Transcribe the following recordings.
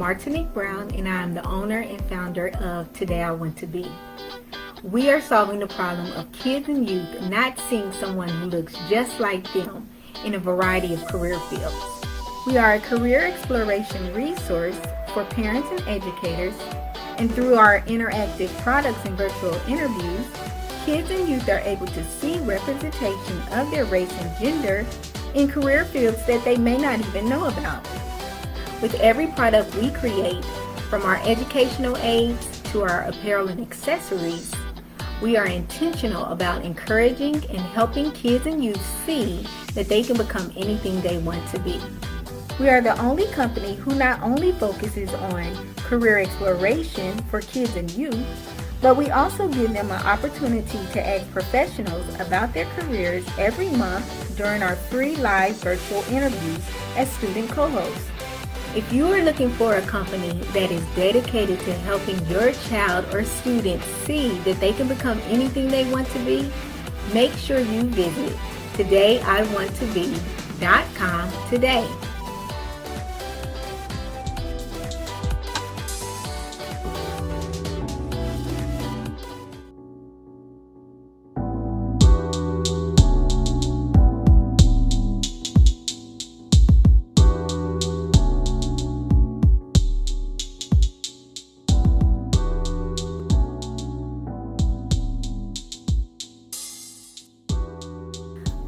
Martinique Brown, and I am the owner and founder of Today I Want to Be. We are solving the problem of kids and youth not seeing someone who looks just like them in a variety of career fields. We are a career exploration resource for parents and educators, and through our interactive products and virtual interviews, kids and youth are able to see representation of their race and gender in career fields that they may not even know about. With every product we create, from our educational aids to our apparel and accessories, we are intentional about encouraging and helping kids and youth see that they can become anything they want to be. We are the only company who not only focuses on career exploration for kids and youth, but we also give them an opportunity to ask professionals about their careers every month during our free live virtual interviews as student co-hosts. If you are looking for a company that is dedicated to helping your child or student see that they can become anything they want to be, make sure you visit todayiwanttobe.com today.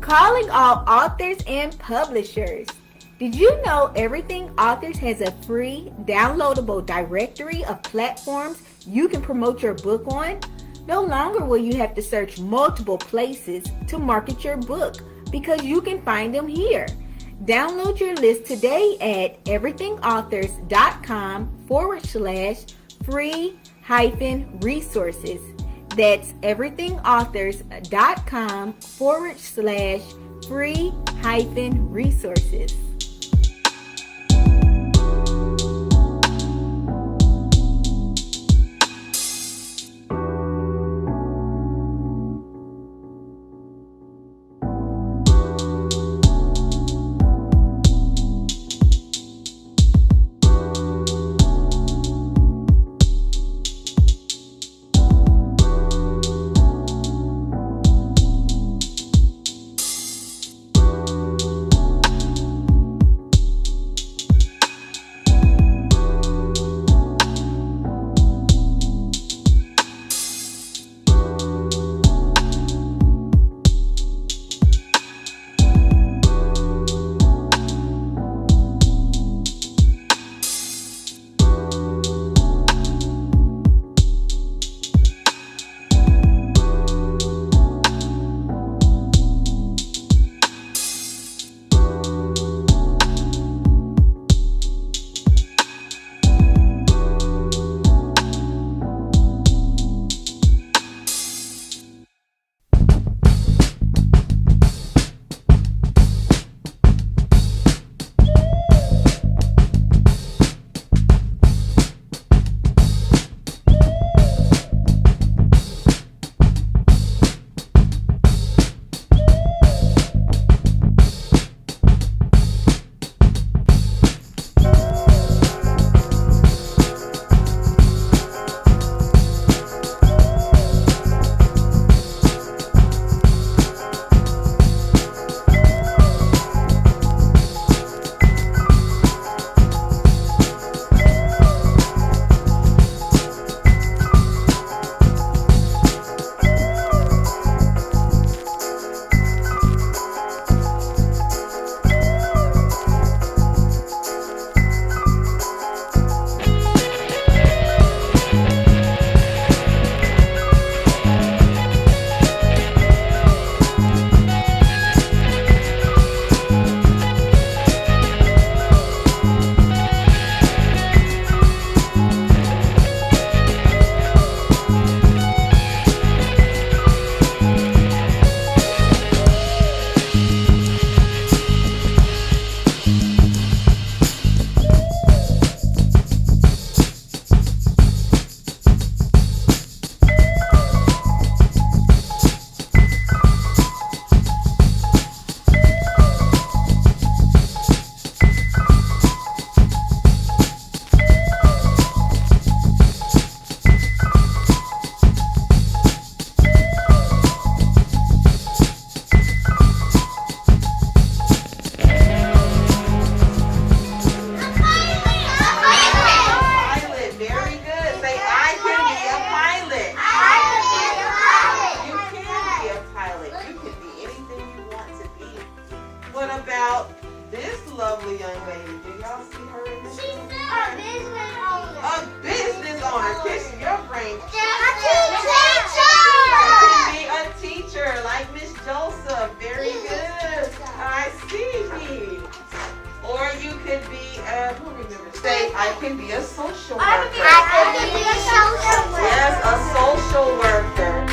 Calling all authors and publishers. Did you know Everything Authors has a free downloadable directory of platforms you can promote your book on? No longer will you have to search multiple places to market your book because you can find them here. Download your list today at everythingauthors.com/free-resources. That's everythingauthors.com/free-resources. You can be a teacher like Miss Joseph. Very good. I see. Or you could be, who remembers? Say, I can be a social worker. Yes, a social worker.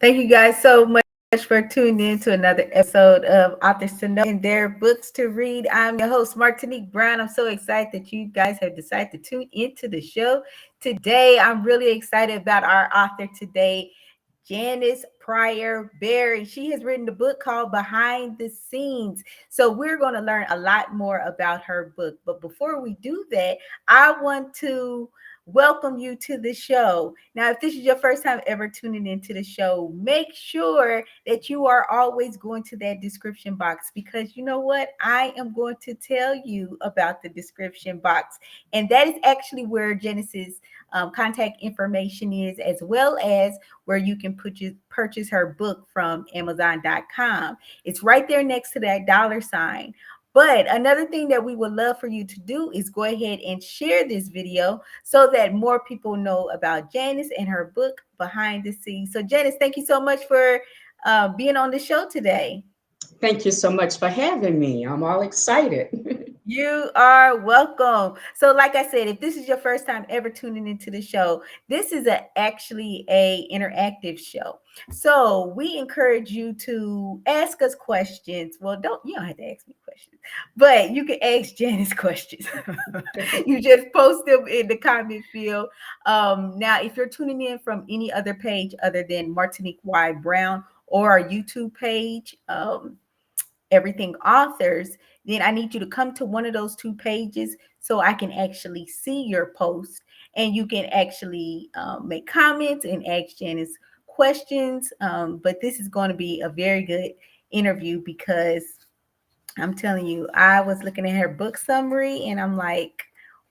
Thank you guys so much for tuning in to another episode of Authors to Know and Their Books to Read. I'm your host, Martinique Brown. I'm so excited that you guys have decided to tune into the show today. I'm really excited about our author today, Janice Pryor Beary. She has written a book called Behind the Scenes. So we're going to learn a lot more about her book. But before we do that, I want to welcome you to the show. Now, if this is your first time ever tuning into the show, make sure that you are always going to that description box, because you know what? I am going to tell you about the description box. And that is actually where Janice's contact information is, as well as where you can purchase her book from Amazon.com. It's right there next to that $sign. But another thing that we would love for you to do is go ahead and share this video so that more people know about Janice and her book, Behind the Scenes. So Janice, thank you so much for being on the show today. Thank you so much for having me. I'm all excited. You are welcome. So like I said, if this is your first time ever tuning into the show, this is actually a interactive show. So we encourage you to ask us questions. Well, you don't have to ask me questions, but you can ask Janice questions. You just post them in the comment field. Now, if you're tuning in from any other page other than Martinique Y. Brown or our YouTube page, Everything Authors, then I need you to come to one of those two pages so I can actually see your post, and you can actually make comments and ask Janice questions. But this is going to be a very good interview, because I'm telling you, I was looking at her book summary and I'm like,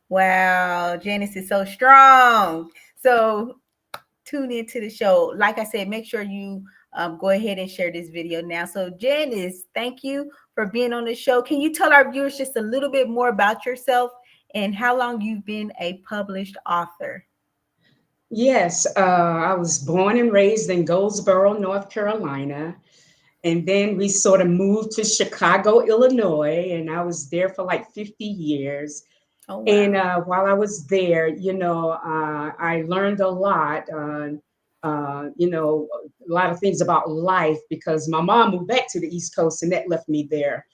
wow, Janice is so strong. So tune into the show. Like I said, make sure you go ahead and share this video now. So Janice, thank you for being on the show. Can you tell our viewers just a little bit more about yourself and how long you've been a published author? Yes, I was born and raised in Goldsboro, North Carolina. And then we sort of moved to Chicago, Illinois, and I was there for like 50 years. Oh, wow. And while I was there, I learned a lot, a lot of things about life because my mom moved back to the East Coast and that left me there.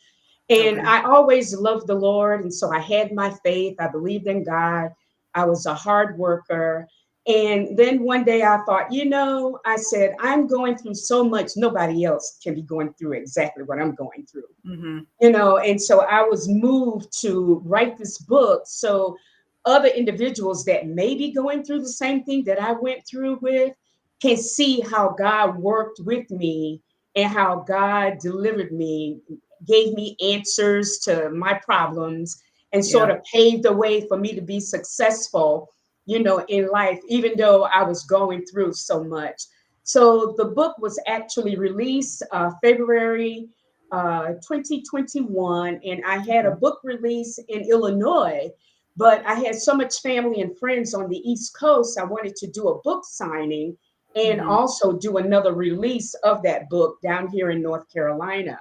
And Okay. I always loved the Lord. And so I had my faith. I believed in God. I was a hard worker. And then one day I thought, I said, I'm going through so much. Nobody else can be going through exactly what I'm going through. Mm-hmm. And so I was moved to write this book so other individuals that may be going through the same thing that I went through with can see how God worked with me and how God delivered me, gave me answers to my problems, and sort Yeah. of paved the way for me to be successful, in life, even though I was going through so much. So the book was actually released February 2021, and I had a book release in Illinois, but I had so much family and friends on the East Coast. I wanted to do a book signing and Mm-hmm. also do another release of that book down here in North Carolina.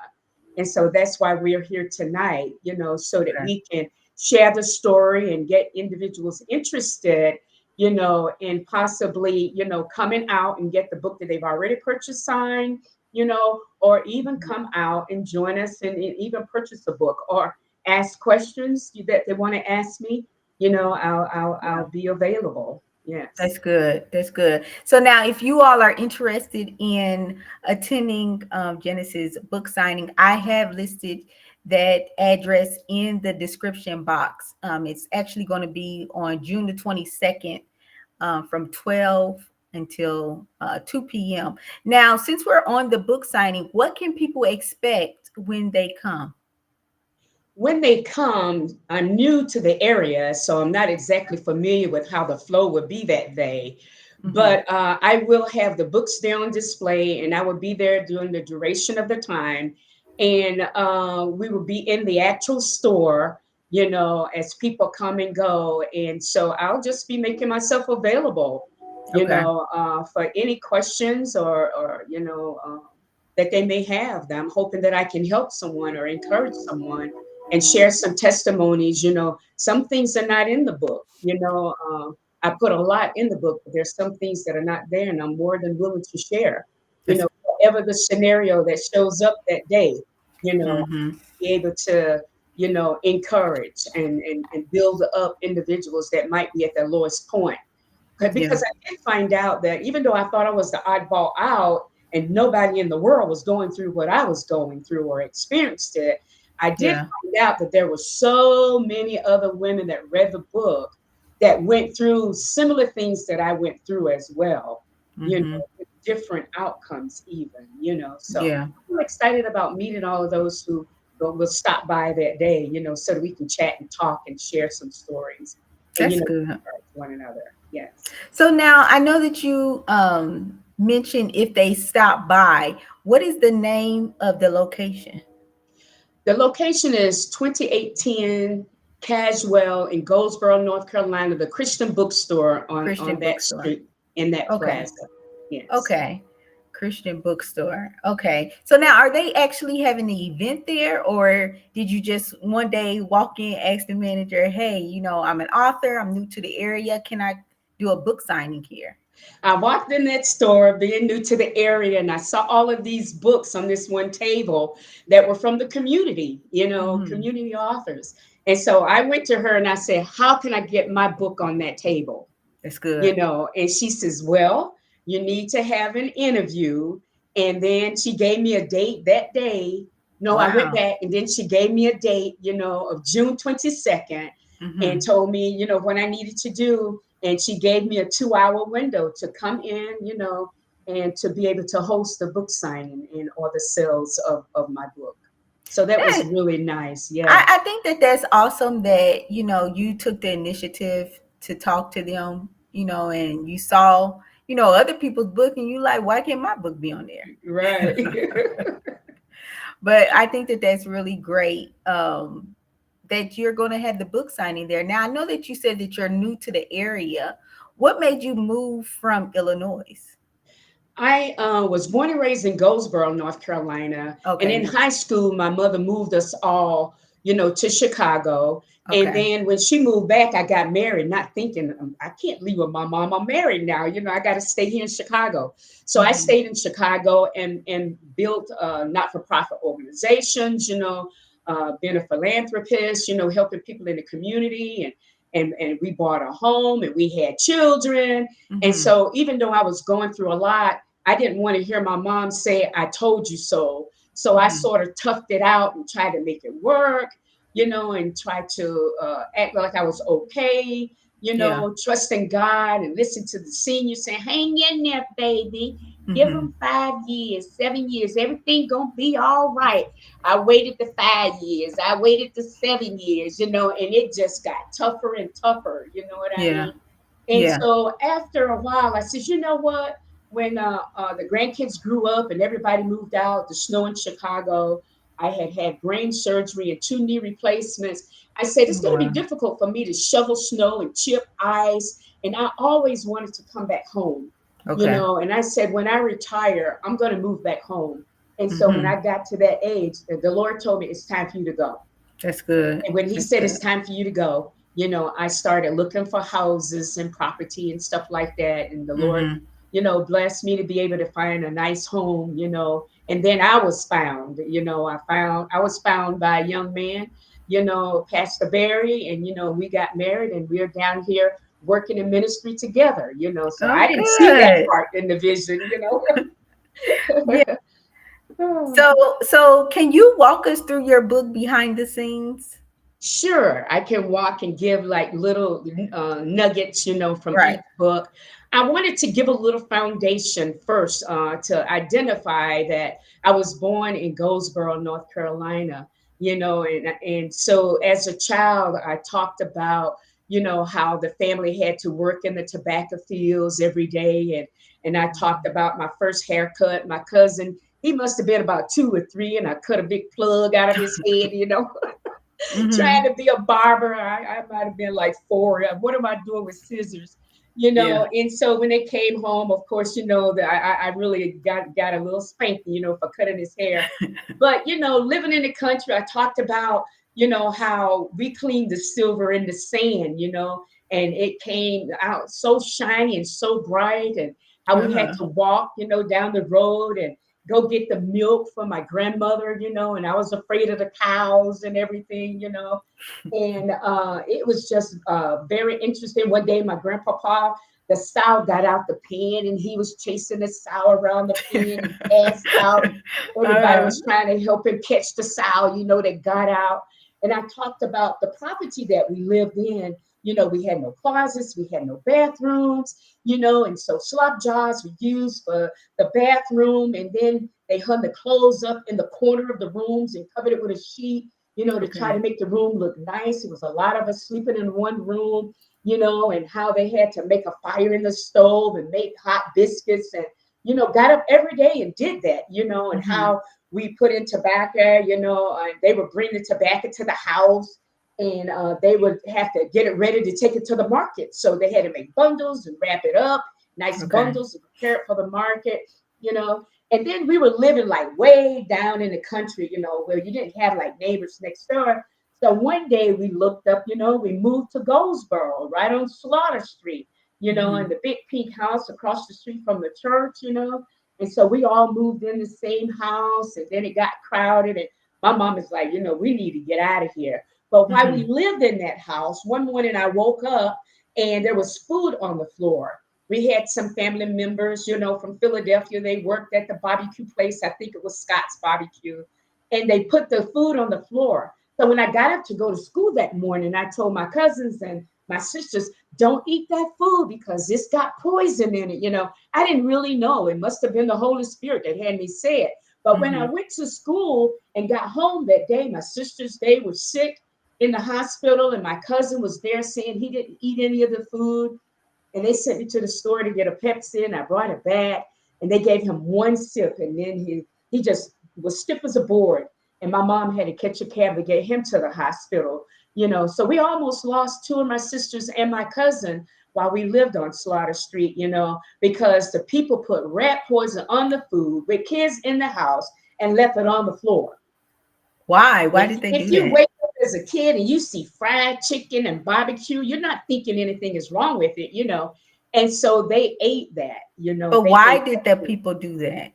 And so that's why we're here tonight, so that Okay. we can share the story and get individuals interested, in possibly, coming out and get the book that they've already purchased signed, or even come out and join us and even purchase a book or ask questions that they want to ask me. I'll be available. Yes. That's good. That's good. So now, if you all are interested in attending Genesis book signing, I have listed that address in the description box. It's actually going to be on June the 22nd from 12 until 2 p.m. Now, since we're on the book signing, what can people expect when they come? When they come, I'm new to the area, so I'm not exactly familiar with how the flow would be that day. Mm-hmm. But I will have the books there on display, and I will be there during the duration of the time. And we will be in the actual store, as people come and go. And so I'll just be making myself available, Okay. for any questions or that they may have. I'm hoping that I can help someone or encourage someone and share some testimonies. Some things are not in the book. I put a lot in the book, but there's some things that are not there, and I'm more than willing to share. That's, Whatever the scenario that shows up that day, mm-hmm. be able to, encourage and build up individuals that might be at their lowest point. Yeah. Because I did find out that even though I thought I was the oddball out and nobody in the world was going through what I was going through or experienced it, I did Yeah. find out that there were so many other women that read the book that went through similar things that I went through as well, Mm-hmm. with different outcomes even. So Yeah. I'm excited about meeting all of those who will stop by that day, so that we can chat and talk and share some stories and, That's good. encourage one another. Yes. So now I know that you mentioned if they stop by, what is the name of the location? The location is 2810 Cashwell in Goldsboro, North Carolina, the Christian bookstore on Christian that bookstore. street in that Okay. plaza. Yes. Okay. Christian bookstore. Okay. So now are they actually having an event there, or did you just one day walk in, ask the manager, hey, I'm an author, I'm new to the area. Can I do a book signing here? I walked in that store being new to the area and I saw all of these books on this one table that were from the community, Mm-hmm. community authors. And so I went to her and I said, how can I get my book on that table? That's good. And she says, well, you need to have an interview. And then she gave me a date that day. No, I went Wow. back and then she gave me a date, of June 22nd and Mm-hmm. told me, what I needed to do. And she gave me a 2-hour window to come in, and to be able to host the book signing and or the sales of my book. So that was That, really nice. Yeah. I think that that's awesome that, you took the initiative to talk to them, and you saw, other people's book, and you like, why can't my book be on there? Right. But I think that that's really great. That you're going to have the book signing there. Now, I know that you said that you're new to the area. What made you move from Illinois? I was born and raised in Goldsboro, North Carolina. And Okay. in high school, my mother moved us all, to Chicago. And Okay. then when she moved back, I got married, not thinking, I can't leave with my mom. I'm married now. I got to stay here in Chicago. So I Mhm. stayed in Chicago and built not for profit organizations, being a philanthropist, helping people in the community. And we bought a home and we had children. And Mhm. so even though I was going through a lot, I didn't want to hear my mom say, I told you so. So I Mhm. sort of toughed it out and tried to make it work, and tried to act like I was okay, Yeah. trusting God and listen to the seniors saying, hang in there, baby. Give Mhm. them 5 years, 7 years, everything gonna be all right. I waited the 5 years, I waited the 7 years, and it just got tougher and tougher, you know what I Yeah. mean? And Yeah. so after a while, I said, you know what? When the grandkids grew up and everybody moved out, the snow in Chicago, I had brain surgery and 2 knee replacements. I said, it's going to be Wow. difficult for me to shovel snow and chip ice. And I always wanted to come back home, Okay. and I said, when I retire, I'm going to move back home. And so when Mhm. I got to that age, the Lord told me it's time for you to go. That's good. And when he That's said good. it's time for you to go, I started looking for houses and property and stuff like that. And the Lord, Mhm. blessed me to be able to find a nice home, and then I was found, I was found by a young man, Pastor Beary, and, we got married and we're down here working in ministry together, so I Oh, didn't see that good. part in the vision. Yeah. So can you walk us through your book behind the scenes? Sure, I can walk and give like little nuggets, from Right. each book. I wanted to give a little foundation first to identify that I was born in Goldsboro, North Carolina, and so as a child, I talked about, how the family had to work in the tobacco fields every day, and I talked about my first haircut. My cousin, he must have been about 2 or 3, and I cut a big plug out of his head. Trying Mhm. to be a barber. I might have been like 4. What am I doing with scissors? Yeah. And so when they came home, of course, that I really got a little spanking, for cutting his hair. But living in the country, I talked about, how we cleaned the silver in the sand, and it came out so shiny and so bright, and how we had Uh-huh. to walk, down the road and go get the milk from my grandmother, and I was afraid of the cows and everything, and it was just very interesting. One day, my grandpapa, the sow got out the pen, and he was chasing the sow around the pen and passed out. Everybody Uh, was trying to help him catch the sow, that got out. And I talked about the property that we lived in. We had no closets, we had no bathrooms, and so slop jars were used for the bathroom. And then they hung the clothes up in the corner of the rooms and covered it with a sheet, to try to okay. make the room look nice. It was a lot of us sleeping in one room, and how they had to make a fire in the stove and make hot biscuits and, got up every day and did that, and Mhm. how we put in tobacco, and they would bring the tobacco to the house, and they would have to get it ready to take it to the market. So they had to make bundles and wrap it up, nice Okay. bundles and prepare it for the market, and then we were living like way down in the country, where you didn't have like neighbors next door. So one day we looked up, we moved to Goldsboro, right on Slaughter Street, Mhm. and the big pink house across the street from the church, And so we all moved in the same house, and then it got crowded. And my mom is like, we need to get out of here. But while we Mhm. lived in that house, one morning I woke up and there was food on the floor. We had some family members, from Philadelphia. They worked at the barbecue place. I think it was Scott's Barbecue. And they put the food on the floor. So when I got up to go to school that morning, I told my cousins and my sisters, don't eat that food because it's got poison in it. I didn't really know. It must have been the Holy Spirit that had me say it. But when I Mhm. went to school and got home that day, my sisters, they were sick in the hospital, and my cousin was there saying he didn't eat any of the food. And they sent me to the store to get a Pepsi, and I brought it back, and they gave him one sip, and then he just was stiff as a board. And my mom had to catch a cab to get him to the hospital, you know. So we almost lost two of my sisters and my cousin while we lived on Slaughter Street, you know, because the people put rat poison on the food with kids in the house and left it on the floor. Why? Why did they do If you that? wake up as a kid and you see fried chicken and barbecue, you're not thinking anything is wrong with it, you know. And so they ate that, you know, But they why ate did that the food. people do that?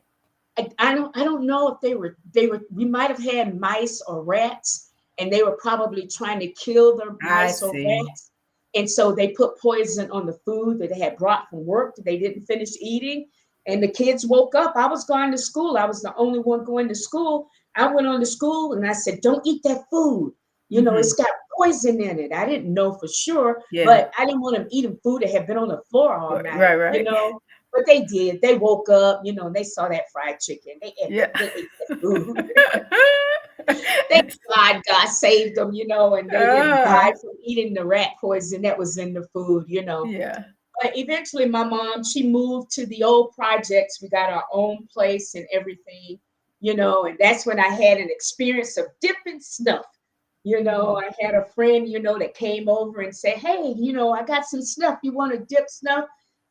I don't know if we might have had mice or rats, and they were probably trying to kill the I mice or see. rats. And so they put poison on the food that they had brought from work that they didn't finish eating. And the kids woke up. I was going to school. I was the only one going to school. I went on to school and I said, don't eat that food. You know, Hmm. it's got poison in it. I didn't know for sure, Yeah. but I didn't want them eating food that had been on the floor all Right, night, right, you right. know. But they did. They woke up, you know, and they saw that fried chicken. Yeah. They ate that food. Thank God God saved them, you know, and they didn't uh, die from eating the rat poison that was in the food, you know. yeah. But eventually, my mom, she moved to the old projects. We got our own place and everything, you know, and that's when I had an experience of dipping snuff. You know, Mhm. I had a friend, you know, that came over and said, hey, you know, I got some snuff. You want to dip snuff?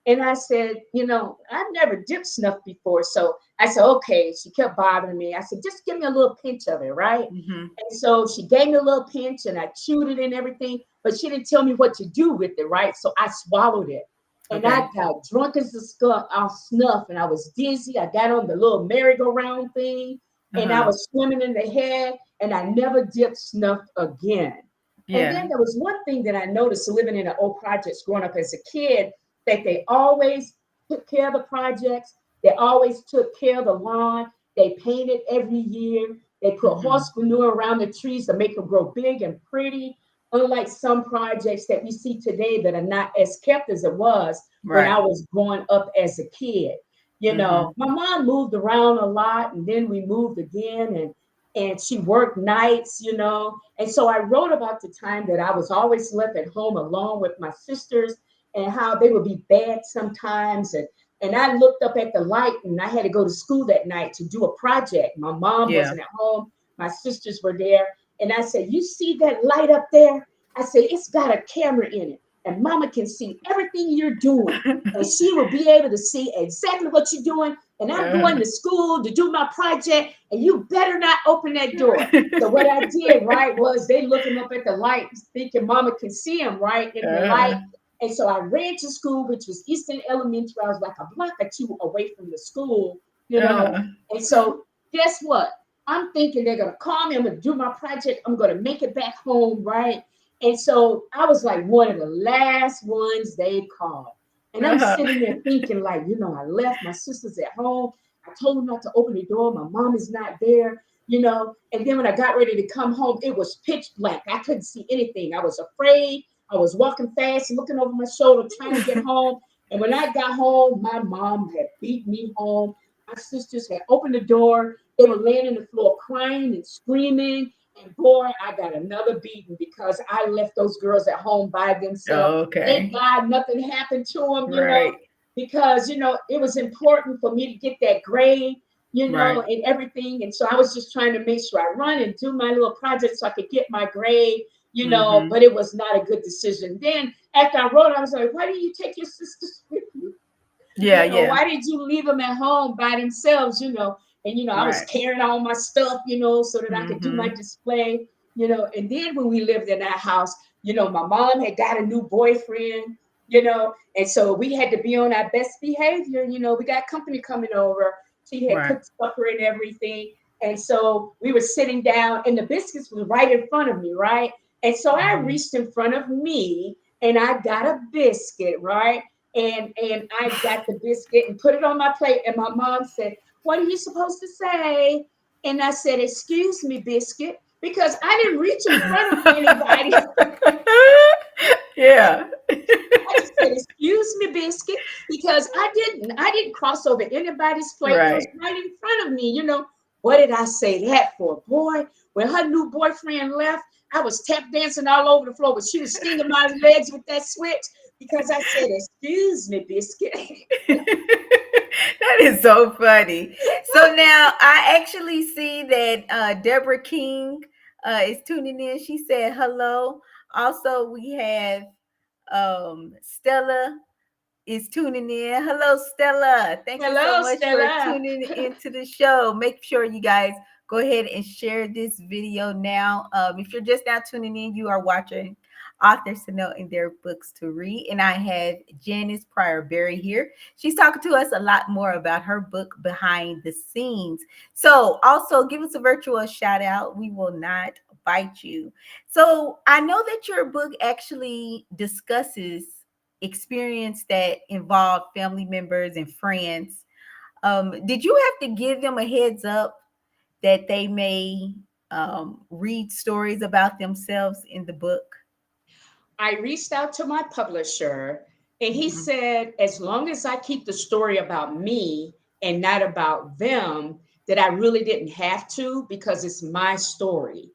And I said, you know, I've never dipped snuff before. So I said, okay. She kept bothering me. I said, just give me a little pinch of it, right? Mhm. And so she gave me a little pinch and I chewed it and everything, but she didn't tell me what to do with it, right? So I swallowed it. And I Okay. got drunk as a skunk off snuff, and I was dizzy. I got on the little merry-go-round thing, and I Uh-huh. was swimming in the head, and I never dipped snuff again. And Yeah. then there was one thing that I noticed living in the old projects growing up as a kid, that they always took care of the projects. They always took care of the lawn. They painted every year. They put Mhm. horse manure around the trees to make them grow big and pretty. Unlike some projects that we see today that are not as kept as it was when Right. I was growing up as a kid. You know, Mhm. my mom moved around a lot and then we moved again and she worked nights, you know. And so I wrote about the time that I was always left at home alone with my sisters and how they would be bad sometimes. And I looked up at the light and I had to go to school that night to do a project. My mom Yeah. wasn't at home, my sisters were there. And I said, you see that light up there? I said, it's got a camera in it. And mama can see everything you're doing. And she will be able to see exactly what you're doing. And I'm going Uh-huh. to school to do my project. And you better not open that door. So what I did, right, was they looking up at the light, thinking mama can see them, right, in the light. Uh-huh. And so I ran to school, which was Eastern Elementary. I was like a block or two away from the school, you know. Uh-huh. And so guess what? I'm thinking they're gonna call me. I'm gonna do my project. I'm gonna make it back home, right? And so I was like one of the last ones they called. And I'm Uh-huh. sitting there thinking, like, you know, I left my sisters at home. I told them not to open the door. My mom is not there, you know. And then when I got ready to come home, it was pitch black. I couldn't see anything. I was afraid. I was walking fast and looking over my shoulder, trying to get home. And when I got home, my mom had beat me home. My sisters had opened the door. They were laying on the floor crying and screaming. And boy, I got another beating because I left those girls at home by themselves. Thank Okay. God nothing happened to them, you know, Right. because, you know, it was important for me to get that grade, you know, Right. and everything. And so I was just trying to make sure I run and do my little project so I could get my grade, you know, Mhm. but it was not a good decision. Then after I wrote, I was like, why didn't you take your sisters with you? Yeah, You know, yeah. why did you leave them at home by themselves, you know? And, you know, I was Right. carrying all my stuff, you know, so that I could do my Mhm. display, you know. And then when we lived in that house, you know, my mom had got a new boyfriend, you know, and so we had to be on our best behavior. You know, we got company coming over. She had Right. cooked supper and everything. And so we were sitting down, and the biscuits were right in front of me, right? And so I Mhm. reached in front of me and I got a biscuit, right? And I got the biscuit and put it on my plate. And my mom said, what are you supposed to say? And I said, excuse me, biscuit, because I didn't reach in front of anybody. Yeah. I just said, excuse me, biscuit, because I didn't cross over anybody's plate. It was Right. right in front of me. You know, what did I say that for? Boy, when her new boyfriend left, I was tap dancing all over the floor, but she was stinging my legs with that switch because I said, "Excuse me, biscuit." That is so funny. So now I actually see that Deborah King is tuning in. She said hello. Also, we have Stella is tuning in. Hello, Stella. Thank you so Hello, much for Stella. tuning into the show. Make sure you guys go ahead and share this video now. If you're just now tuning in, you are watching authors to know in their books to read. And I have Janice Pryor Beary here. She's talking to us a lot more about her book, Behind the Scenes. So also give us a virtual shout out. We will not bite you. So I know that your book actually discusses experience that involve family members and friends. Did you have to give them a heads up that they may read stories about themselves in the book? I reached out to my publisher and he Mhm. said, as long as I keep the story about me and not about them, that I really didn't have to because it's my story,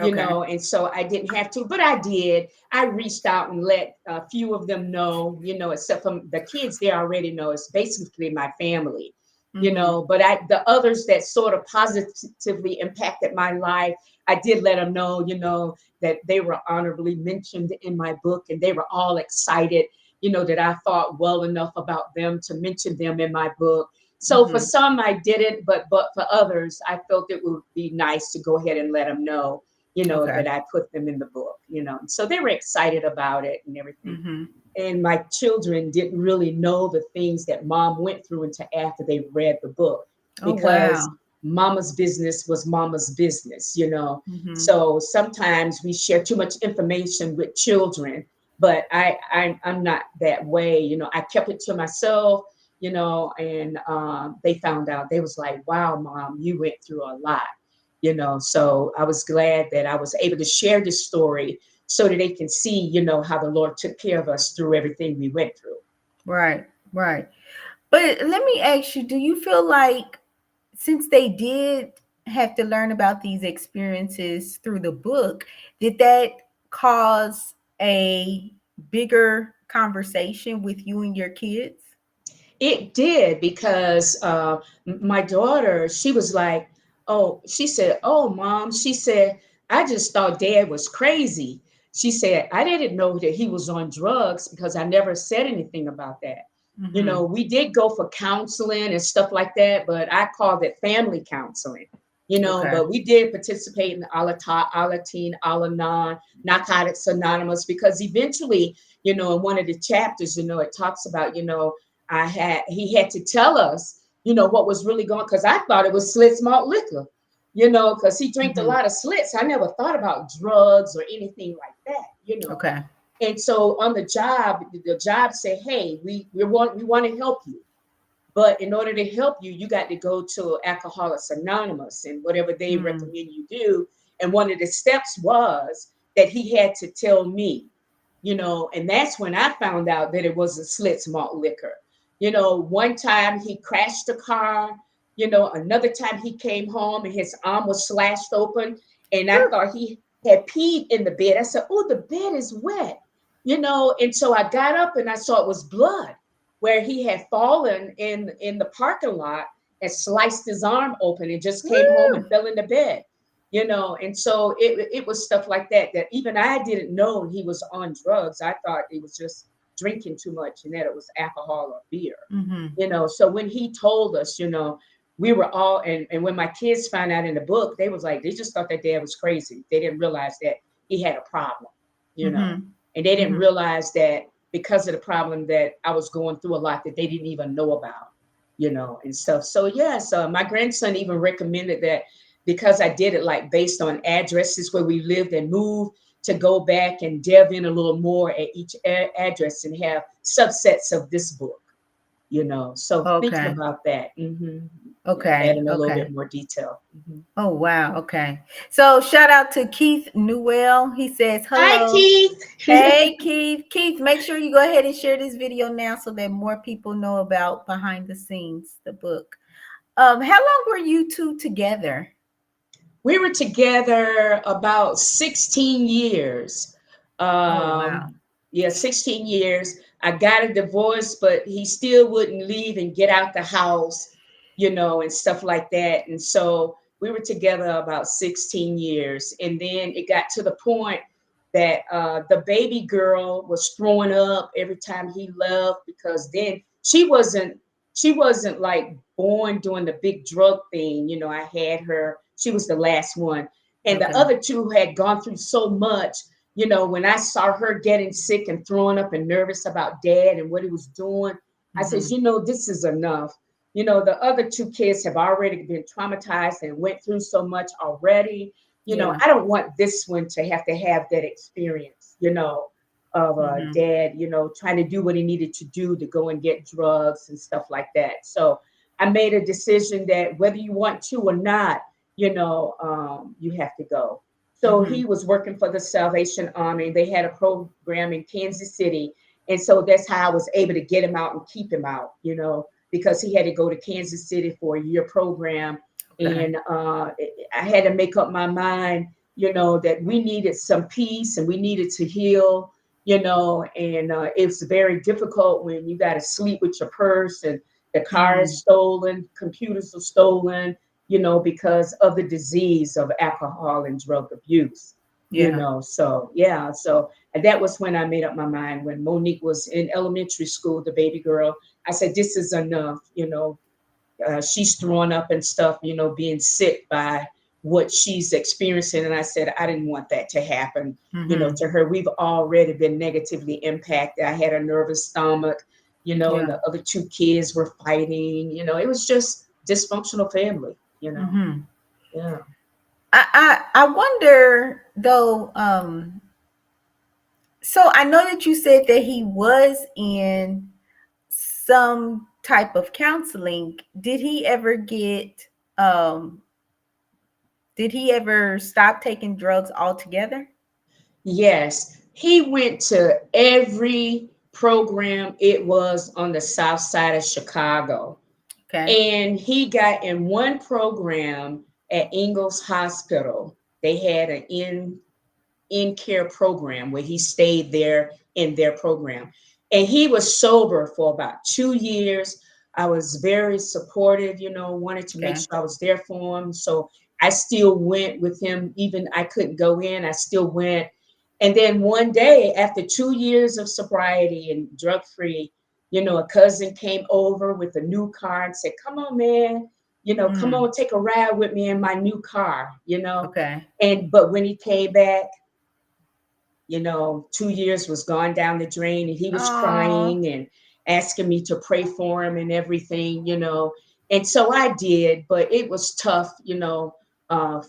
Okay. and so I didn't have to, but I did. I reached out and let a few of them know, except for the kids, they already know it's basically my family, Hmm. but the others that sort of positively impacted my life, I did let them know, that they were honorably mentioned in my book and they were all excited, that I thought well enough about them to mention them in my book. So for Hmm. some I didn't, but for others I felt it would be nice to go ahead and let them know, Okay. that I put them in the book, so they were excited about it and everything. Hmm. And my children didn't really know the things that mom went through until after they read the book, Oh because wow. mama's business was mama's business. Hmm. So sometimes we share too much information with children, but I'm not that way. I kept it to myself, and they found out. They was like, wow, mom, you went through a lot. So I was glad that I was able to share this story so that they can see, how the Lord took care of us through everything we went through. Right. Right. But let me ask you: do you feel like since they did have to learn about these experiences through the book, did that cause a bigger conversation with you and your kids? It did, because my daughter, she was like, oh, she said, oh, mom, she said, I just thought dad was crazy. She said, I didn't know that he was on drugs because I never said anything about that. Hmm. We did go for counseling and stuff like that, but I called it family counseling, Okay. but we did participate in Alateen, Alanon, Narcotics Anonymous, because eventually, in one of the chapters, it talks about, he had to tell us, what was really going, because I thought it was Slits malt liquor, because he drank a Hmm. lot of Slits. I never thought about drugs or anything like that. Okay. And so on the job said, hey, we want to help you. But in order to help you, you got to go to Alcoholics Anonymous and whatever they Mm. recommend you do. And one of the steps was that he had to tell me, and that's when I found out that it was a Slits malt liquor. One time he crashed the car, another time he came home and his arm was slashed open. And I thought he had peed in the bed. I said, oh, the bed is wet, and so I got up and I saw it was blood where he had fallen in the parking lot and sliced his arm open and just came home and Woo! fell in the bed, and so it was stuff like that even I didn't know he was on drugs. I thought he was just drinking too much and that it was alcohol or beer, Hmm. so when he told us, we were all, and when my kids found out in the book, they was like, they just thought that dad was crazy. They didn't realize that he had a problem, you know Hmm. and they didn't Hmm. realize that because of the problem that I was going through a lot that they didn't even know about, and stuff. So yes, my grandson even recommended that, because I did it like based on addresses where we lived and moved, to go back and delve in a little more at each address and have subsets of this book, so thinking Okay. about that, Okay. adding a little Okay. bit more detail. Oh wow. Okay. So shout out to Keith Newell. He says Hi, hello. Keith. Hey Keith. Keith, make sure you go ahead and share this video now so that more people know about Behind the Scenes, the book. How long were you two together? We were together about 16 years. Oh, wow. Yeah, 16 years. I got a divorce, but he still wouldn't leave and get out the house, and stuff like that. And so we were together about 16 years. And then it got to the point that the baby girl was throwing up every time he left, because then she wasn't like born doing the big drug thing. I had her, she was the last one. And the Okay. other two had gone through so much. When I saw her getting sick and throwing up and nervous about dad and what he was doing, I says, Hmm. this is enough. The other two kids have already been traumatized and went through so much already. Yeah. I don't want this one to have that experience, of Hmm. dad, trying to do what he needed to do to go and get drugs and stuff like that. So I made a decision that whether you want to or not, you have to go. So Hmm. he was working for the Salvation Army. They had a program in Kansas City. And so that's how I was able to get him out and keep him out, because he had to go to Kansas City for a year program. Okay. And I had to make up my mind, that we needed some peace and we needed to heal, and it's very difficult when you got to sleep with your purse and the car is Mm. stolen, computers are stolen, because of the disease of alcohol and drug abuse, Yeah. So yeah, so and that was when I made up my mind. When Monique was in elementary school, the baby girl, I said, this is enough, she's throwing up and stuff, being sick by what she's experiencing. And I said, I didn't want that to happen, Hmm. to her. We've already been negatively impacted. I had a nervous stomach, and Yeah. the other two kids were fighting, it was just dysfunctional family, Hmm. Yeah. I wonder though. So I know that you said that he was in some type of counseling. Um did he ever stop taking drugs altogether? Yes, he went to every program it was on the south side of Chicago. Okay. And he got in one program at Ingalls Hospital. They had an in care program where he stayed there in their program. And he was sober for about 2 years. I was very supportive, wanted to make Okay. sure I was there for him. So I still went with him, even I couldn't go in, I still went. And then one day, after 2 years of sobriety and drug free, a cousin came over with a new car and said, come on, man, come Mm. on, take a ride with me in my new car. Okay. But when he came back, 2 years was gone down the drain, and he was Oh. crying and asking me to pray for him and everything. And so I did, but it was tough,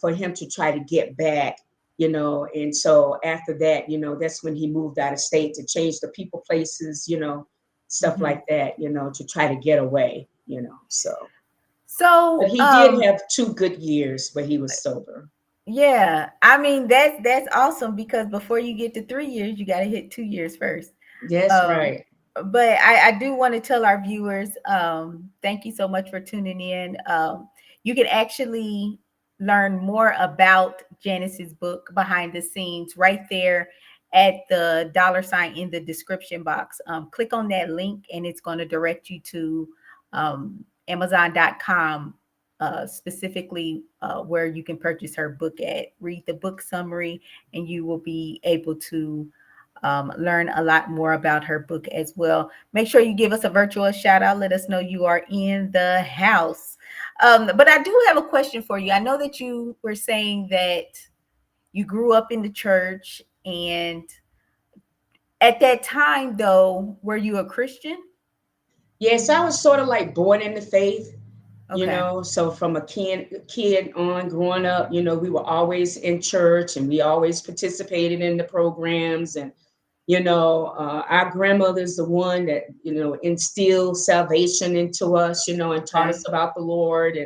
for him to try to get back. And so after that, that's when he moved out of state to change the people, places, stuff Hmm. like that, to try to get away. So but So, he did have 2 good years where he was sober. yeah, I mean that's awesome because before you get to 3 years, you got to hit 2 years first. Yes, Um, right. but I do want to tell our viewers, thank you so much for tuning in. You can actually learn more about Janice's book behind the scenes right there at the dollar sign in the description box. Click on that link and it's going to direct you to Amazon.com, specifically where you can purchase her book at. Read the book summary and you will be able to learn a lot more about her book as well. Make sure you give us a virtual shout out. Let us know you are in the house. But I do have a question for you. I know that you were saying that you grew up in the church, and at that time, though, were you a Christian? Yes, I was sort of like born in the faith. Okay. So from a kid on growing up, we were always in church and we always participated in the programs. And our grandmother's the one that instilled salvation into us, and taught Okay. us about the Lord.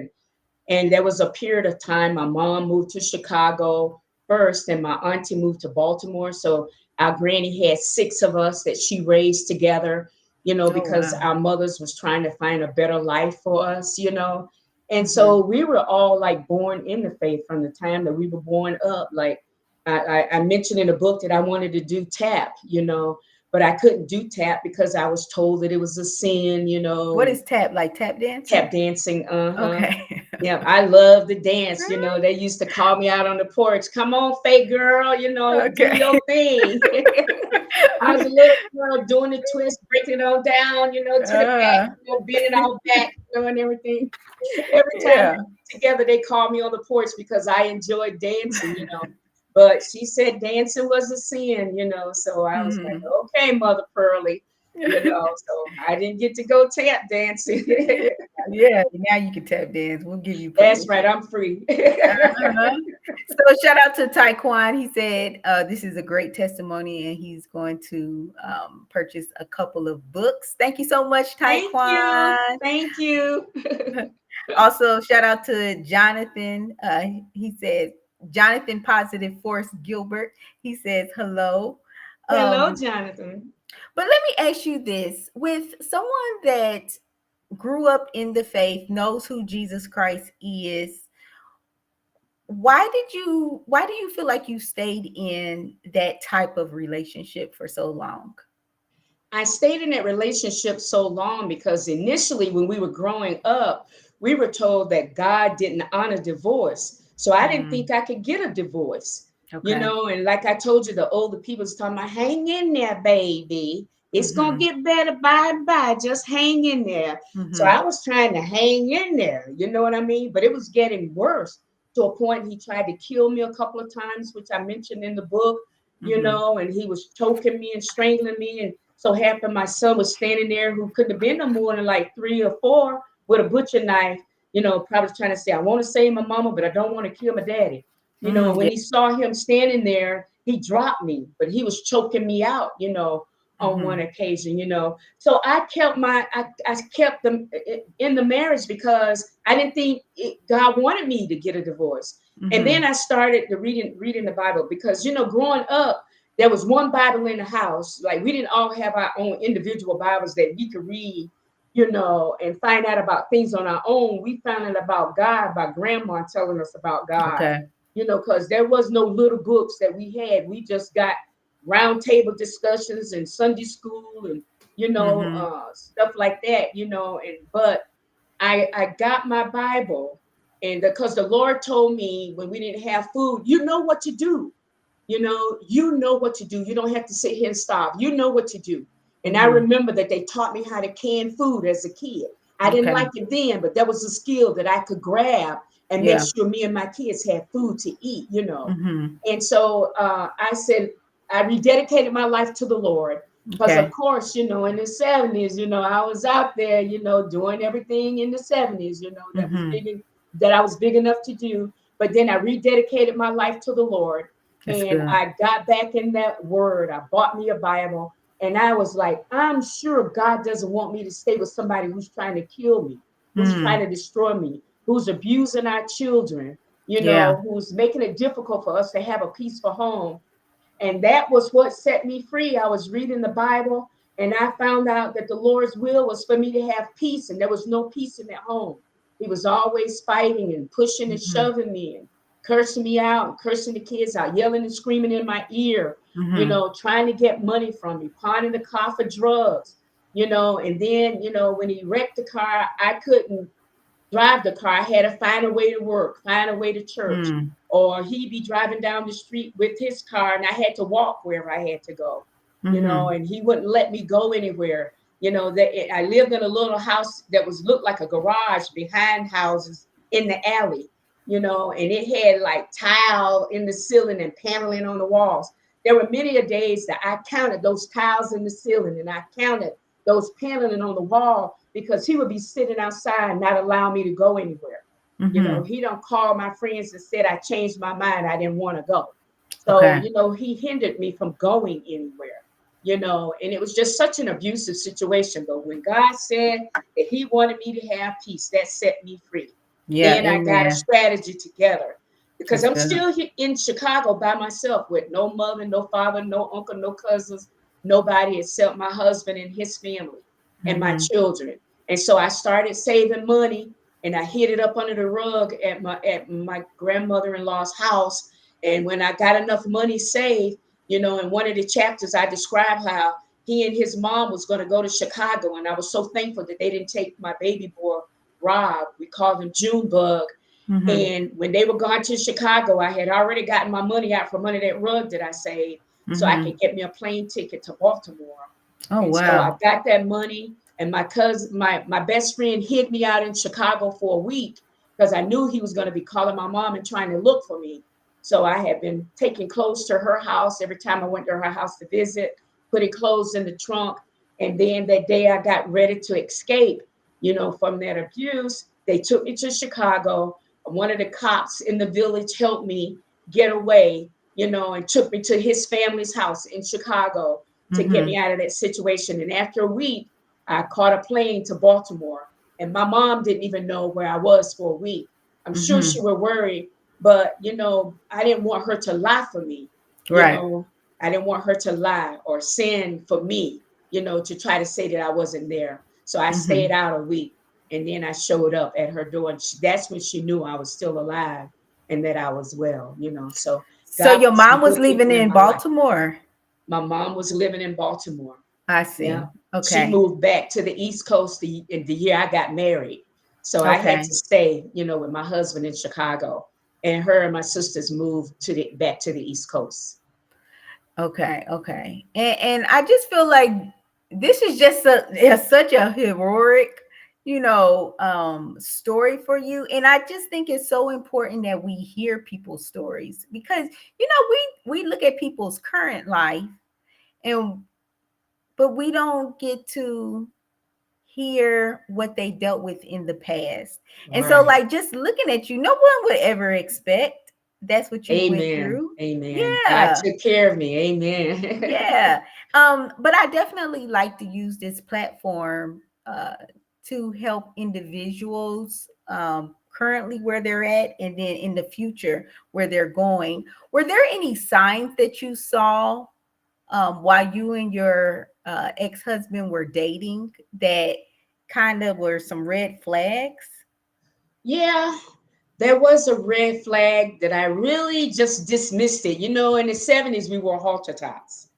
And there was a period of time my mom moved to Chicago first, and my auntie moved to Baltimore. So our granny had six of us that she raised together, Oh because wow. our mothers was trying to find a better life for us. And so we were all like born in the faith from the time that we were born up. Like I mentioned in the book that I wanted to do tap, but I couldn't do tap because I was told that it was a sin, What and is tap? Like tap dancing? tap dancing. Uh-huh. Okay. Yeah, I love to dance. They used to call me out on the porch. Come on, fake girl, do Okay. your thing. I was a little girl doing the twist, breaking it all down, to the back, Uh, bending all back, and everything. Every time yeah. we get together, they call me on the porch because I enjoyed dancing. But she said dancing was a sin, so I was like, Mhm. okay, Mother Pearlie, so I didn't get to go tap dancing. Yeah. Yeah. Now you can tap dance. We'll give you That's permission. right, I'm free. Uh-huh. So shout out to Taekwon. He said this is a great testimony, and he's going to purchase a couple of books. Thank you so much, Thank you. Taekwon. Thank you. Also, shout out to Jonathan. He said Jonathan Positive Force Gilbert. He says hello. Hello, Um, Jonathan. but let me ask you this: with someone that grew up in the faith, knows who Jesus Christ is, why do you feel like you stayed in that type of relationship for so long? I stayed in that relationship so long because initially, when we were growing up, we were told that God didn't honor divorce. So I didn't think I could get a divorce, Okay. and like I told you, the older people was talking about, hang in there, baby. It's going to Mm-hmm. get better by and by. Just hang in there. So Mm-hmm. I was trying to hang in there. You know what I mean? But it was getting worse to a point he tried to kill me a couple of times, which I mentioned in the book, Mm-hmm. and he was choking me and strangling me. And so happened my son was standing there who couldn't have been no more than like 3 or 4 with a butcher knife, probably trying to say, I want to save my mama, but I don't want to kill my daddy. And when Yeah. he saw him standing there, he dropped me, but he was choking me out, on one Mm-hmm. occasion. So I kept them in the marriage because I didn't think God wanted me to get a divorce. And Mm-hmm. then I started to reading the Bible because, growing up, there was one Bible in the house. Like we didn't all have our own individual Bibles that we could read, and find out about things on our own. We found out about God by grandma telling us about God, Okay. because there was no little books that we had. We just got round table discussions and Sunday school and, Mm-hmm. stuff like that, but I got my Bible, and because the Lord told me when we didn't have food, you know what to do. You know what to do. You don't have to sit here and starve. You know what to do. And I Mm-hmm. remember that they taught me how to can food as a kid. I didn't Okay. like it then, but that was a skill that I could grab and make Yeah. sure me and my kids had food to eat. Mm-hmm. And so I said, I rededicated my life to the Lord. Because, of Okay. course, in the 70s, I was out there, doing everything in the 70s, Mm-hmm. that I was big enough to do. But then I rededicated my life to the Lord. That's And good. I got back in that word. I bought me a Bible. And I was like, I'm sure God doesn't want me to stay with somebody who's trying to kill me, who's trying Mm. to destroy me, who's abusing our children, Yeah. who's making it difficult for us to have a peaceful home. And that was what set me free. I was reading the Bible and I found out that the Lord's will was for me to have peace, and there was no peace in that home. He was always fighting and pushing and Mm-hmm. shoving me and cursing me out and cursing the kids out, yelling and screaming in my ear, Mm-hmm. trying to get money from me, pawning the car for drugs, and then, when he wrecked the car, I couldn't drive the car. I had to find a way to work, find a way to church. Mm. Or he'd be driving down the street with his car and I had to walk wherever I had to go, Mm-hmm. and he wouldn't let me go anywhere. That I lived in a little house that looked like a garage behind houses in the alley, and it had like tile in the ceiling and paneling on the walls. There were many a days that I counted those tiles in the ceiling and I counted those paneling on the wall because he would be sitting outside and not allow me to go anywhere. Mm-hmm. He don't call my friends and said I changed my mind. I didn't want to go. So, Okay. he hindered me from going anywhere, and it was just such an abusive situation. But when God said that he wanted me to have peace, that set me free. Yeah. Then I got a Amen. strategy together because That's I'm good. still here in Chicago by myself with no mother, no father, no uncle, no cousins, nobody except my husband and his family and my Mm-hmm. children. And so I started saving money, and I hid it up under the rug at my grandmother-in-law's house. And when I got enough money saved, in one of the chapters, I described how he and his mom was going to go to Chicago, and I was so thankful that they didn't take my baby boy Rob. We called him Junebug. Mm-hmm. And when they were going to Chicago, I had already gotten my money out from under that rug that I saved, so I Mm-hmm. could get me a plane ticket to Baltimore. Oh, And so I wow. got that money, and my cousin, my best friend, hid me out in Chicago for a week because I knew he was going to be calling my mom and trying to look for me. So I had been taking clothes to her house every time I went to her house to visit, putting clothes in the trunk. And then that day I got ready to escape, from that abuse. They took me to Chicago. One of the cops in the village helped me get away, and took me to his family's house in Chicago to get Mm-hmm. me out of that situation. And after a week, I caught a plane to Baltimore. And my mom didn't even know where I was for a week. I'm sure she Mm-hmm. was worried, but I didn't want her to lie for me. You Right. know, I didn't want her to lie or send for me, to try to say that I wasn't there. So I Mm-hmm. stayed out a week, and then I showed up at her door, and that's when she knew I was still alive and that I was well. So So God your put some mom was good living people in in my life. Baltimore. My mom was living in Baltimore. I Yeah. see. She Okay. moved back to the East Coast in the year I got married. So I had Okay. to stay, with my husband in Chicago. And her and my sisters moved back to the East Coast. Okay. Okay. And I just feel like this is just such a heroic, story for you. And I just think it's so important that we hear people's stories because we look at people's current life and but we don't get to hear what they dealt with in the past. And so, Right. like, just looking at you, no one would ever expect that's what you went Amen. through. Amen. God Yeah. took care of me. Amen. Yeah. But I definitely like to use this platform to help individuals currently where they're at and then in the future where they're going. Were there any signs that you saw while you and your ex-husband were dating that kind of were some red flags? Yeah, there was a red flag that I really just dismissed it. In the 70s, we wore halter tops.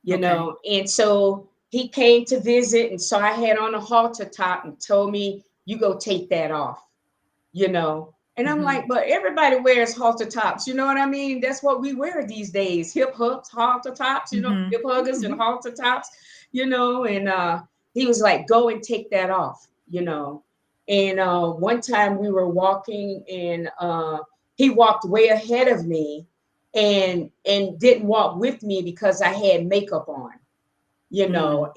Okay. And so he came to visit, and so I had on a halter top and told me, "You go take that off." And I'm Mm-hmm. like, but everybody wears halter tops, you know what I mean? That's what we wear these days. Hip hooks, halter tops, Mm-hmm. hip huggers and halter tops. And he was like, go and take that off. And one time we were walking, and he walked way ahead of me and didn't walk with me because I had makeup on.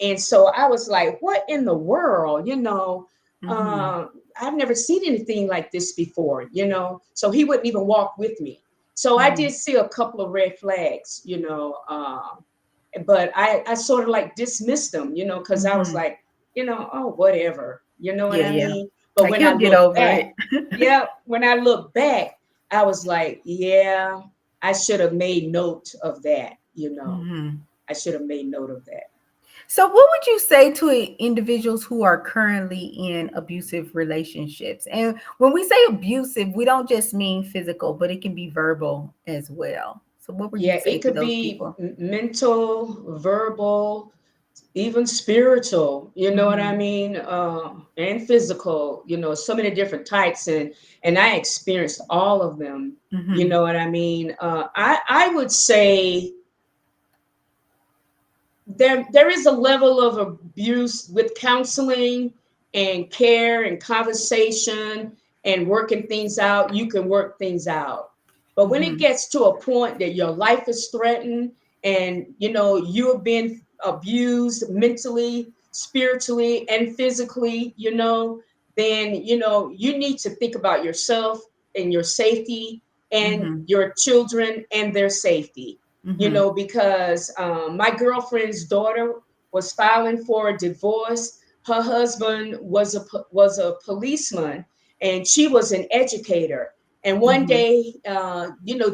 And so I was like, what in the world? Mm-hmm. uh, I've never seen anything like this before. So he wouldn't even walk with me. So I Mm-hmm. did see a couple of red flags. But I sort of like dismissed them, because I was Mm-hmm. like, oh, whatever, you know what Yeah, I yeah. mean? But Like when I he'll get look over back, it. yeah, when I look back, I was like, yeah, I should have made note of that. Mm-hmm. I should have made note of that. So, what would you say to individuals who are currently in abusive relationships? And when we say abusive, we don't just mean physical, but it can be verbal as well. So, what would you Yeah, say it to could those be people? mental, verbal, even spiritual, you know what I Mm-hmm. mean? And physical, so many different types. And I experienced all of them, you Mm-hmm. know what I mean? I would say there is a level of abuse with counseling and care and conversation and working things out. You can work things out, but when it Mm-hmm. gets to a point that your life is threatened and you have been abused mentally, spiritually, and physically, then you need to think about yourself and your safety and Mm-hmm. your children and their safety. Mm-hmm. Because my girlfriend's daughter was filing for a divorce. Her husband was a policeman, and she was an educator. And one Mm-hmm. day,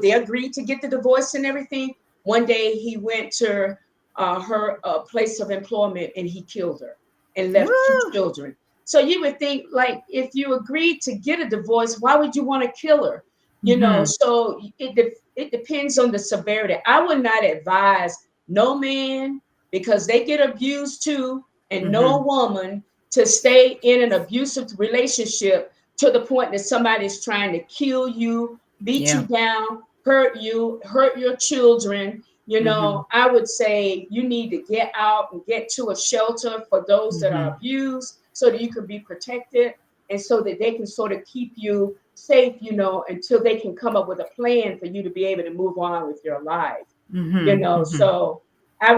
they agreed to get the divorce and everything. One day, he went to her place of employment, and he killed her and left two Woo! children. So you would think, like, if you agreed to get a divorce, why would you want to kill her? Mm-hmm. So it depends on the severity. I would not advise no man, because they get abused too, and no Mm-hmm. woman to stay in an abusive relationship to the point that somebody's trying to kill you, beat Yeah. you down, hurt you, hurt your children. Mm-hmm. I would say you need to get out and get to a shelter for those that are Mm-hmm. abused so that you can be protected and so that they can sort of keep you safe, until they can come up with a plan for you to be able to move on with your life. Mm-hmm. Mm-hmm. So I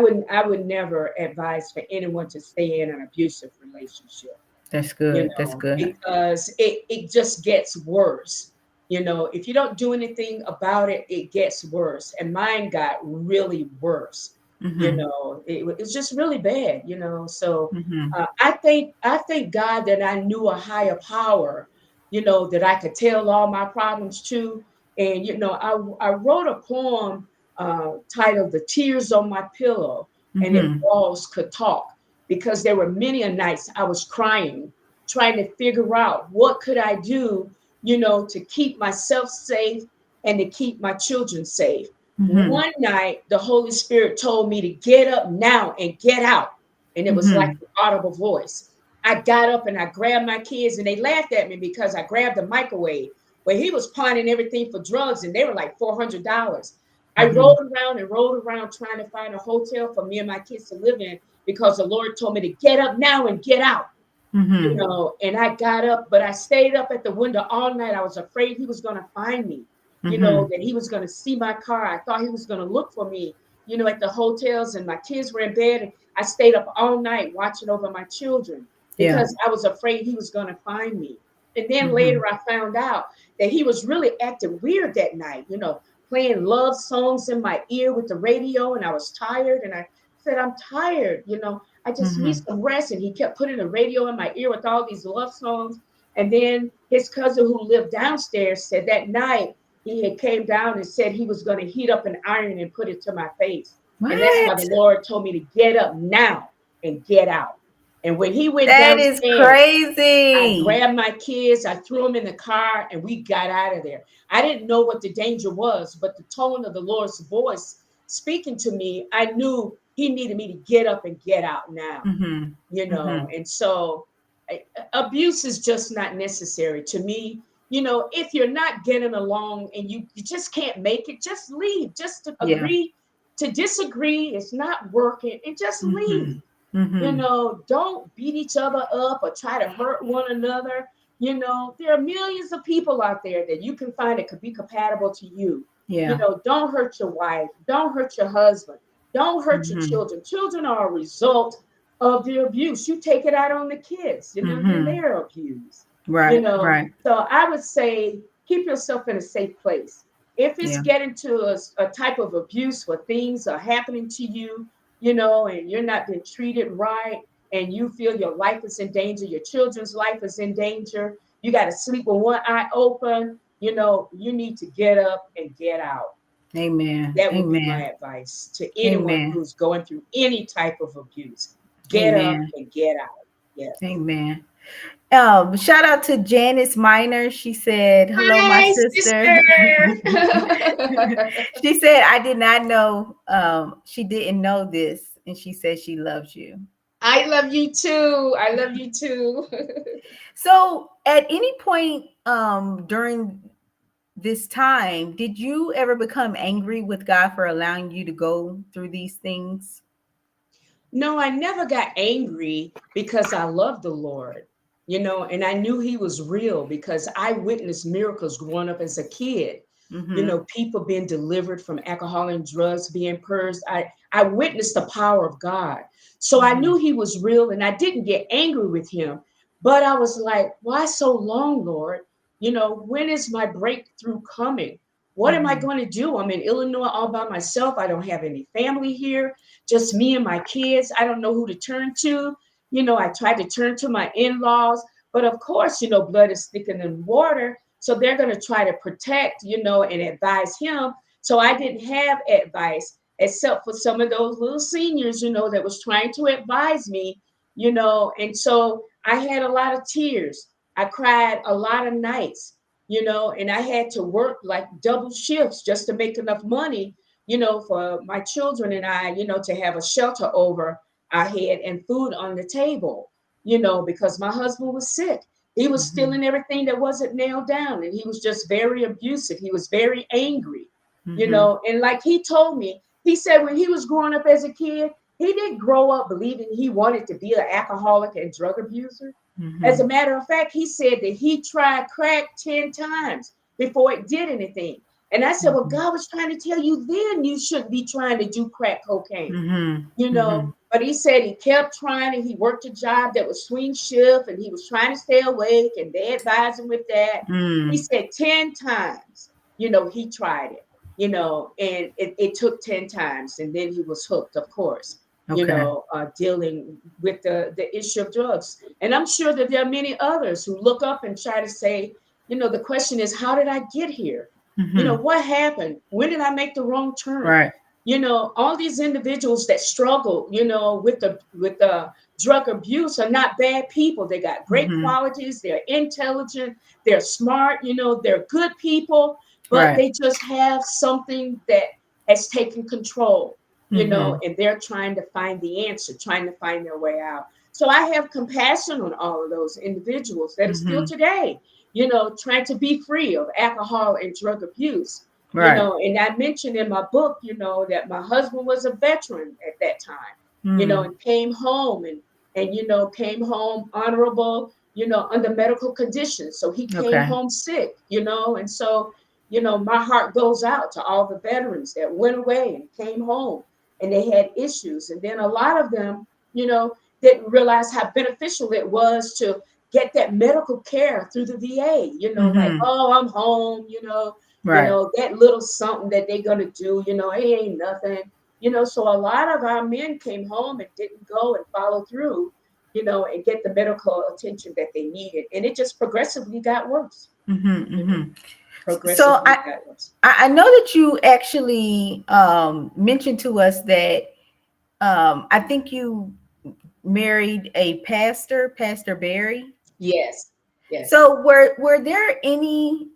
would never advise for anyone to stay in an abusive relationship, That's good. That's good. because it just gets worse. If you don't do anything about it, it gets worse. And mine got really worse. Mm-hmm. It's just really bad. So Mm-hmm. I thank God that I knew a higher power, that I could tell all my problems to. And I wrote a poem titled "The Tears on My Pillow," and it Mm-hmm. walls could talk, because there were many a nights I was crying, trying to figure out what could I do, to keep myself safe and to keep my children safe. Mm-hmm. One night, the Holy Spirit told me to get up now and get out. And it was like Mm-hmm. an audible voice. I got up and I grabbed my kids, and they laughed at me because I grabbed the microwave. But he was pawning everything for drugs, and they were like $400. I Mm-hmm. rolled around trying to find a hotel for me and my kids to live in, because the Lord told me to get up now and get out. Mm-hmm. And I got up, but I stayed up at the window all night. I was afraid he was going to find me, Mm-hmm. that he was going to see my car. I thought he was going to look for me, at the hotels, and my kids were in bed. And I stayed up all night watching over my children Yeah. because I was afraid he was going to find me. And then later Mm-hmm. I found out that he was really acting weird that night, playing love songs in my ear with the radio. And I was tired. And I said, I'm tired, I just need Mm-hmm. some rest. And he kept putting the radio in my ear with all these love songs. And then his cousin who lived downstairs said that night he had came down and said he was going to heat up an iron and put it to my face. And that's why the What? Lord told me to get up now and get out. And when he went That is downstairs, I crazy. grabbed my kids, I threw them in the car, and we got out of there. I didn't know what the danger was, but the tone of the Lord's voice speaking to me, I knew he needed me to get up and get out now, Mm-hmm. Mm-hmm. and so abuse is just not necessary to me. If you're not getting along and you just can't make it, just leave. Just to Yeah. agree to disagree. It's not working, and just Mm-hmm. leave. Mm-hmm. Don't beat each other up or try to hurt one another. There are millions of people out there that you can find that could be compatible to you. Yeah. Don't hurt your wife, don't hurt your husband, don't hurt your Mm-hmm. children. Children are a result of the abuse. You take it out on the kids, then Mm-hmm. they're abused. you Right. know. Right. So I would say keep yourself in a safe place. If it's Yeah. getting to a type of abuse where things are happening to you, and you're not being treated right, and you feel your life is in danger, your children's life is in danger, you got to sleep with one eye open, you need to get up and get out. Amen. That would be my Amen. advice to anyone Amen. who's going through any type of abuse. Get up Amen. and get out. Yes. Amen. Shout out to Janice Minor. She said, "Hello, my Hi, sister." sister. She said, "I did not know. She didn't know this, and she said she loves you." I love you too. I love you too. So, at any point, during this time, did you ever become angry with God for allowing you to go through these things? No, I never got angry because I love the Lord, and I knew He was real because I witnessed miracles growing up as a kid. Mm-hmm. People being delivered from alcohol and drugs, being purged. I witnessed the power of God. So I Mm-hmm. knew He was real, and I didn't get angry with Him. But I was like, why so long, Lord? When is my breakthrough coming? What am I Mm-hmm. going to do? I'm in Illinois all by myself. I don't have any family here, just me and my kids. I don't know who to turn to. I tried to turn to my in-laws, but of course, blood is thicker than water. So they're going to try to protect, and advise him. So I didn't have advice except for some of those little seniors, that was trying to advise me, and so I had a lot of tears. I cried a lot of nights, and I had to work like double shifts just to make enough money, for my children and I, to have a shelter over our head and food on the table, because my husband was sick. He was Mm-hmm. stealing everything that wasn't nailed down, and he was just very abusive. He was very angry, Mm-hmm. and like he told me, he said when he was growing up as a kid, he didn't grow up believing he wanted to be an alcoholic and drug abuser. As Mm-hmm. a matter of fact, he said that he tried crack 10 times before it did anything. And I said, well, Mm-hmm. God was trying to tell you then you shouldn't be trying to do crack cocaine, Mm-hmm. Mm-hmm. But he said he kept trying, and he worked a job that was swing shift, and he was trying to stay awake, and they advised him with that. He Mm. said 10 times, he tried it, and it took 10 times, and then he was hooked, of course, Okay. dealing with the issue of drugs. And I'm sure that there are many others who look up and try to say, the question is, how did I get here? Mm-hmm. What happened? When did I make the wrong turn? Right. All these individuals that struggle, with the drug abuse are not bad people. They got great Mm-hmm. qualities. They're intelligent. They're smart. They're good people, but Right. they just have something that has taken control, Mm-hmm. and they're trying to find the answer, trying to find their way out. So I have compassion on all of those individuals that are still Mm-hmm. today, trying to be free of alcohol and drug abuse. Right. And I mentioned in my book, that my husband was a veteran at that time, Mm. and came home and came home honorable, under medical conditions. So he came Okay. home sick, and so, my heart goes out to all the veterans that went away and came home and they had issues. And then a lot of them, didn't realize how beneficial it was to get that medical care through the VA, like, Mm-hmm. oh, I'm home, Right. that little something that they're gonna do, it ain't nothing. So a lot of our men came home and didn't go and follow through, and get the medical attention that they needed. And it just progressively got worse, Mm-hmm. you know, Mm-hmm. So progressively I got worse. I know that you actually mentioned to us that I think you married a pastor, Pastor Beary. Yes, yes. So were there any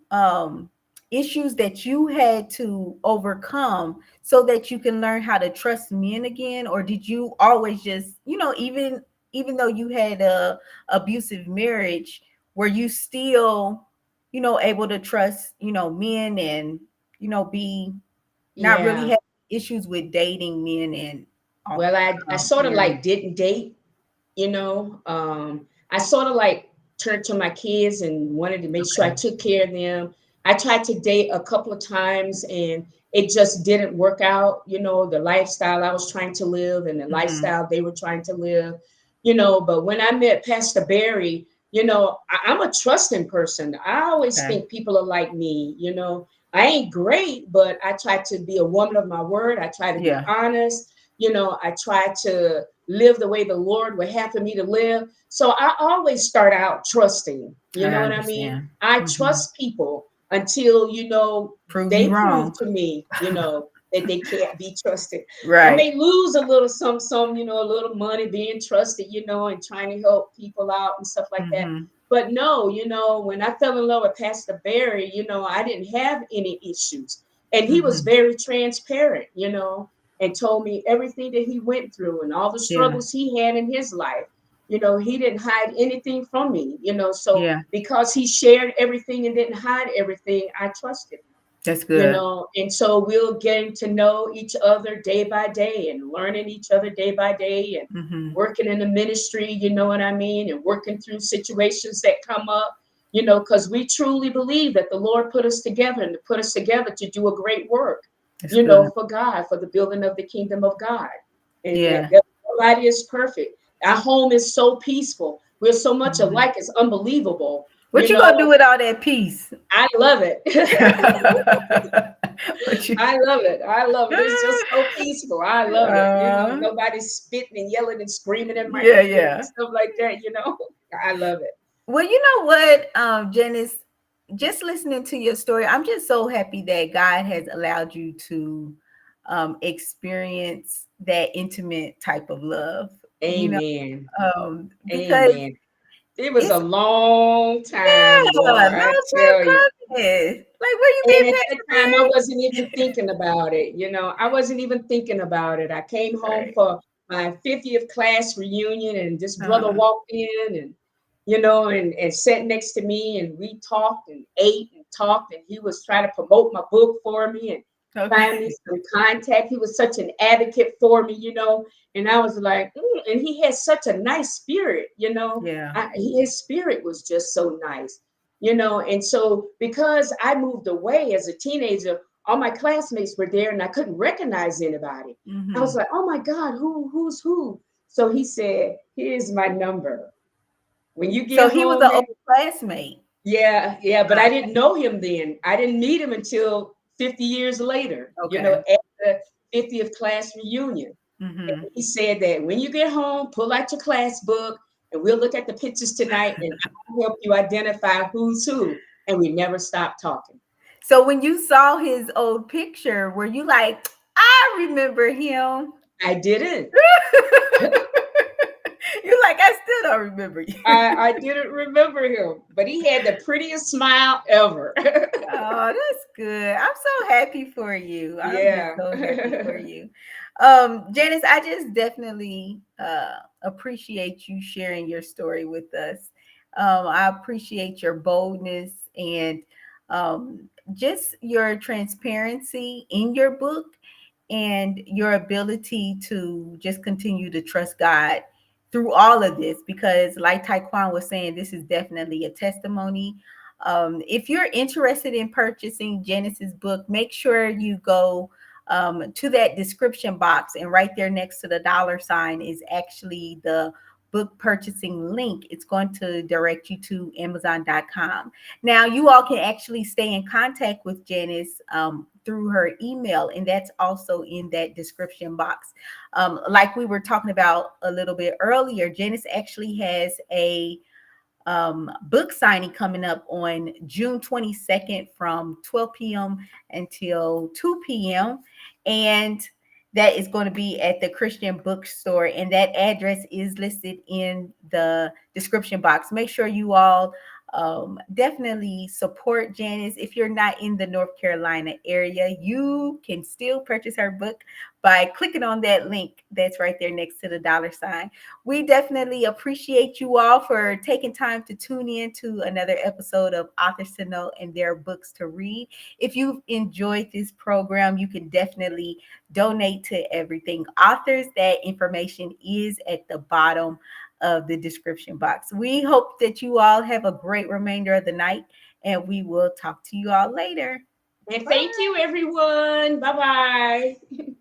issues that you had to overcome so that you can learn how to trust men again, or did you always just, even though you had a abusive marriage, were you still, able to trust, men and, be not really Yeah. have issues with dating men and Well, I sort of married? like didn't date, I sort of like turned to my kids and wanted to make sure I Okay. took care of them. I tried to date a couple of times and it just didn't work out, the lifestyle I was trying to live and the Hmm. lifestyle they were trying to live, but when I met Pastor Barry, I'm a trusting person. I always Okay. think people are like me, I ain't great, but I try to be a woman of my word. I try to be Yeah. honest. I try to live the way the Lord would have for me to live. So I always start out trusting. You I know what I mean? understand. I Hmm. trust people until, Prove you they prove wrong. to me, that they can't be trusted. I Right. may lose a little some, a little money being trusted, and trying to help people out and stuff like that. Hmm. But no, when I fell in love with Pastor Barry, I didn't have any issues. And he was Hmm. very transparent, and told me everything that he went through and all the Yeah. struggles he had in his life. He didn't hide anything from me, so Yeah. because he shared everything and didn't hide everything, I trusted him, That's good. and so we'll getting to know each other day by day and learning each other day by day and Hmm. working in the ministry, you know what I mean, and working through situations that come up, because we truly believe that the Lord put us together and to put us together to do a great work, That's good. for God, for the building of the kingdom of God. And Yeah. that nobody is perfect. Our home is so peaceful. We're so much Hmm. alike, it's unbelievable. What you gonna do with all that peace? I love it. What you? I love it. I love it. It's just so peaceful. I love it. Uh, Nobody's spitting and yelling and screaming in my yeah, ear and yeah. stuff like that. I love it. Well, you know what, Janice, just listening to your story, I'm just so happy that God has allowed you to experience that intimate type of love, Amen. because Amen. It was a It's long yeah, time, boy, long I tell you. time coming. Like, where you And been, at that Pastor time, I Perry? wasn't even thinking about it. I wasn't even thinking about it. I came home Right. for my 50th class reunion, and this brother Uh-huh. walked in and sat next to me, and we talked and ate and talked, and he was trying to promote my book for me and find me Okay. some contact. He was such an advocate for me. And I was like, and he had such a nice spirit. Yeah. His spirit was just so nice. And so because I moved away as a teenager, all my classmates were there and I couldn't recognize anybody. I was Mm-hmm. like, oh my God, who's who? So he said, here's my number. When you So get he was home, an old classmate. yeah, yeah, but I Okay. didn't know him then. I didn't meet him until 50 years later, Okay. at the 50th class reunion. Mm-hmm. He said that when you get home, pull out your class book and we'll look at the pictures tonight and I'll help you identify who's who. And we never stopped talking. So when you saw his old picture, were you like, I remember him? I didn't. You're like, I still don't remember you. I didn't remember him, but he had the prettiest smile ever. Oh, that's good. I'm so happy for you. I'm just Yeah. so happy for you. Janice, I just definitely appreciate you sharing your story with us. I appreciate your boldness and just your transparency in your book and your ability to just continue to trust God through all of this because like Taekwon was saying, this is definitely a testimony. If you're interested in purchasing Janice's book, make sure you go to that description box, and right there next to the dollar sign is actually the book purchasing link. It's going to direct you to Amazon.com. Now, you all can actually stay in contact with Janice through her email, and that's also in that description box. Like we were talking about a little bit earlier, Janice actually has a book signing coming up on June 22nd from 12 p.m. until 2 p.m. And that is going to be at the Christian bookstore. And that address is listed in the description box. Make sure you all definitely support Janice. If you're not in the North Carolina area, you can still purchase her book by clicking on that link that's right there next to the dollar sign. We definitely appreciate you all for taking time to tune in to another episode of Authors to Know and Their Books to Read. If you've enjoyed this program, you can definitely donate to Everything Authors. That information is at the bottom of the description box. We hope that you all have a great remainder of the night, and we will talk to you all later. And thank you, everyone. Bye bye.